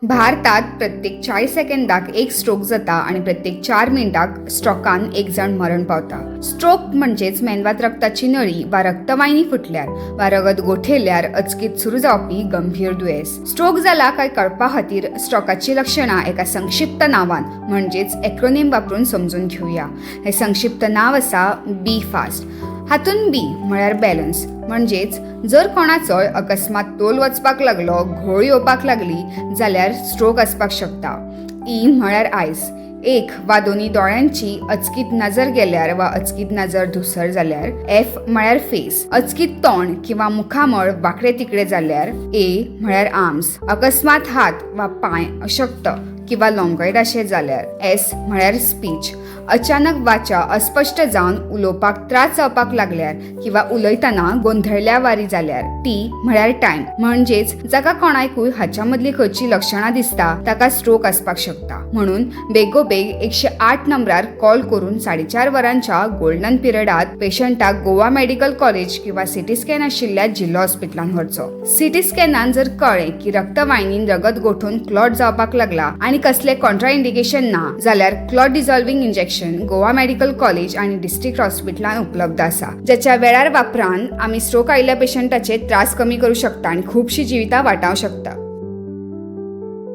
भारतात प्रत्येक 40 सेकंदाक एक स्ट्रोक जाता आणि प्रत्येक 4 मिनिटाक स्ट्रोकान एक जण मरण पावता. स्ट्रोक म्हणजेच मेंदवात रक्ताची नळी वा रक्तवाहिनी फुटल्यार वा रगत गोठेल्यार अचकीत सुरू जावपी गंभीर दुयेंस. स्ट्रोक जाला काय कळपा खातीर स्ट्रोकाची लक्षणां एका संक्षिप्त नावान म्हणजेच एक्रोनिम वापरून समजून घेऊया. हे संक्षिप्त नाव आसा बी फास्ट. हातून बी म्हळ्यार बॅलन्स, म्हणजेच जर कोणाचो अकस्मात तोल वचपाक लागलो, घोळ येवपाक लागली जाल्यार स्ट्रोक आसपाक शकता. ई म्हळ्यार आयस, एक वा दोन्ही दोळ्यांची अचकीत नजर गेल्यार वा अचकीत नजर धुसर जाल्यार. एफ म्हळ्यार फेस, अचकीत तोंड किंवा मुखामळ वाकडे तिकडे जाल्यार. ए म्हळ्यार आर्म्स, अकस्मात हात वा पाय अशक्त किंवा लोंगयड अशें जाल्यार. एस म्हळ्यार स्पीच, अचानक वाचा अस्पश्ट जावन उलोवपाक त्रास जावपाक लागल्यार किंवा उलयतना गोंधळल्या वारी जाल्यार. टी म्हळ्यार टायम, म्हणजेच जाका कोणाकूय हाच्या मदली खंयची लक्षणां दिसता ताका स्ट्रोक आसपाक शकता. म्हणून बेगोबेग 108 नंबरार कॉल करून 4.5 वरांच्या गोल्डन पिरियडात पेशंटाक गोवा मेडिकल कॉलेज किंवा सिटी स्कॅन आशिल्ल्या जिल्लो हॉस्पिटलांत व्हरचो. सिटी स्कॅनान जर कळ्ळें की रक्तवाहिनीन रगत गोठून क्लॉट जावपाक लागला आणि कसले कॉन्ट्रा इंडिकेशन ना जाल्यार clot dissolving injection Goa medical college आणि डिस्ट्रिक्ट हॉस्पिटलांत उपलब्ध आसा, ज्याच्या वेळार वापरान आमी स्ट्रोक आयिल्ल्या पेशंटाचे त्रास कमी करू शकता आणि खूबशी जिवितां वाटावंक शकता.